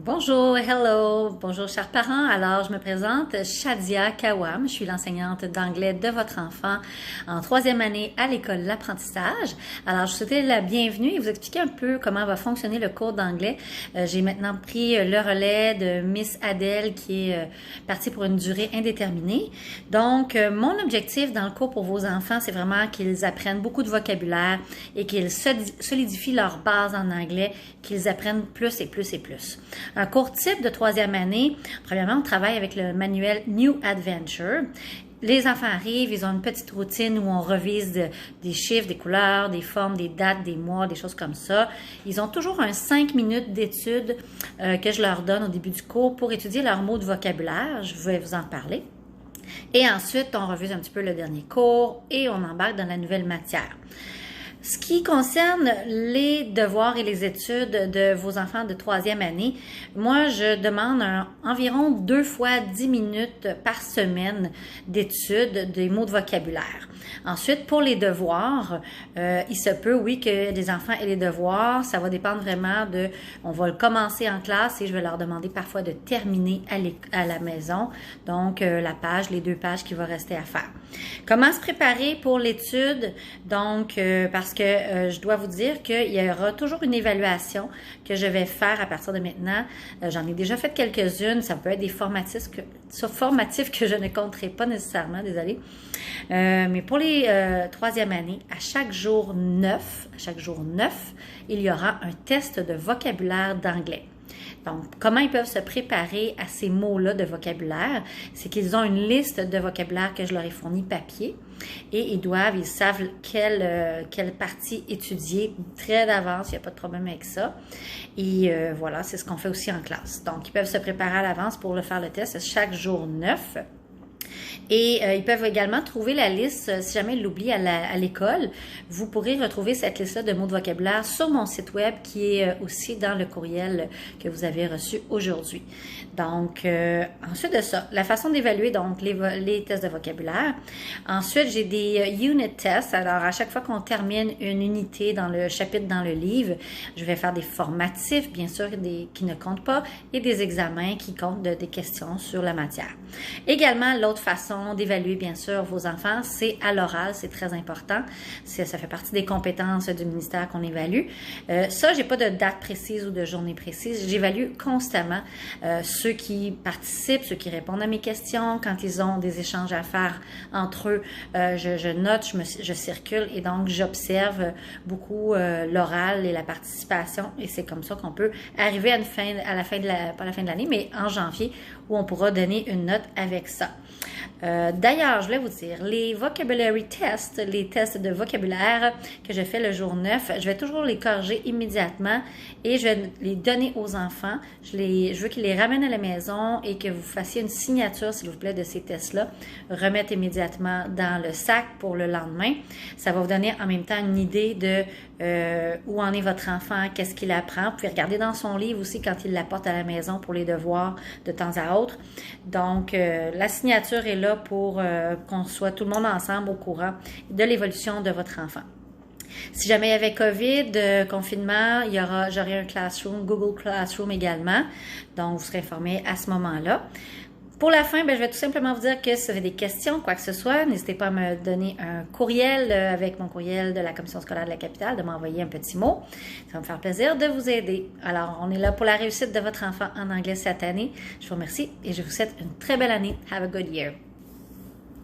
Bonjour, hello, bonjour chers parents. Alors, je me présente, Shadia Kawam. Je suis l'enseignante d'anglais de votre enfant en troisième année à l'école L'Apprentissage. Alors, je vous souhaite la bienvenue et vous expliquer un peu comment va fonctionner le cours d'anglais. J'ai maintenant pris le relais de Miss Adèle qui est partie pour une durée indéterminée. Donc, mon objectif dans le cours pour vos enfants, c'est vraiment qu'ils apprennent beaucoup de vocabulaire et qu'ils solidifient leur base en anglais, qu'ils apprennent plus et plus et plus. Un cours type de troisième année, premièrement, on travaille avec le manuel New Adventure. Les enfants arrivent, ils ont une petite routine où on revise des chiffres, des couleurs, des formes, des dates, des mois, des choses comme ça. Ils ont toujours un 5 minutes d'étude que je leur donne au début du cours pour étudier leurs mots de vocabulaire. Je vais vous en parler. Et ensuite, on revise un petit peu le dernier cours et on embarque dans la nouvelle matière. Ce qui concerne les devoirs et les études de vos enfants de troisième année, moi, je demande environ 2 fois 10 minutes par semaine d'études des mots de vocabulaire. Ensuite, pour les devoirs, il se peut, oui, que les enfants aient les devoirs. Ça va dépendre vraiment de... On va le commencer en classe et je vais leur demander parfois de terminer à la maison. Donc, la page, les 2 pages qui vont rester à faire. Comment se préparer pour l'étude? Donc, parce que je dois vous dire qu'il y aura toujours une évaluation que je vais faire à partir de maintenant. J'en ai déjà fait quelques-unes. Ça peut être des formatifs que je ne compterai pas nécessairement, désolée. Mais pour les troisième année, à chaque jour 9, il y aura un test de vocabulaire d'anglais. Donc, comment ils peuvent se préparer à ces mots-là de vocabulaire? C'est qu'ils ont une liste de vocabulaire que je leur ai fourni papier et ils savent quelle partie étudier très d'avance, il n'y a pas de problème avec ça. Et voilà, c'est ce qu'on fait aussi en classe. Donc, ils peuvent se préparer à l'avance pour faire le test chaque jour 9. Et ils peuvent également trouver la liste, si jamais ils l'oublient à l'école, vous pourrez retrouver cette liste-là de mots de vocabulaire sur mon site web qui est aussi dans le courriel que vous avez reçu aujourd'hui. Donc, ensuite de ça, la façon d'évaluer donc les tests de vocabulaire. Ensuite, j'ai des unit tests. Alors, à chaque fois qu'on termine une unité dans le chapitre dans le livre, je vais faire des formatifs, bien sûr, qui ne comptent pas, et des examens qui comptent des questions sur la matière. Également, l'autre façon d'évaluer, bien sûr, vos enfants, c'est à l'oral, c'est très important. Ça fait partie des compétences du ministère qu'on évalue. Ça, j'ai pas de date précise ou de journée précise. J'évalue constamment ceux qui participent, ceux qui répondent à mes questions. Quand ils ont des échanges à faire entre eux, je note, je circule et donc j'observe beaucoup l'oral et la participation. Et c'est comme ça qu'on peut arriver pas la fin de l'année, mais en janvier, où on pourra donner une note avec ça. D'ailleurs, je voulais vous dire, les vocabulary tests, les tests de vocabulaire que je fais le jour 9, je vais toujours les corriger immédiatement et je vais les donner aux enfants. Je veux qu'ils les ramènent à la maison et que vous fassiez une signature, s'il vous plaît, de ces tests-là. Remettre immédiatement dans le sac pour le lendemain. Ça va vous donner en même temps une idée de où en est votre enfant, qu'est-ce qu'il apprend. Vous pouvez regarder dans son livre aussi quand il l'apporte à la maison pour les devoirs de temps à autre. Donc, la signature est là pour qu'on soit tout le monde ensemble au courant de l'évolution de votre enfant. Si jamais il y avait COVID, confinement, j'aurai un Classroom, Google Classroom également. Donc, vous serez informés à ce moment-là. Pour la fin, je vais tout simplement vous dire que si vous avez des questions, quoi que ce soit, n'hésitez pas à me donner un courriel avec mon courriel de la Commission scolaire de la capitale, de m'envoyer un petit mot. Ça va me faire plaisir de vous aider. Alors, on est là pour la réussite de votre enfant en anglais cette année. Je vous remercie et je vous souhaite une très belle année. Have a good year.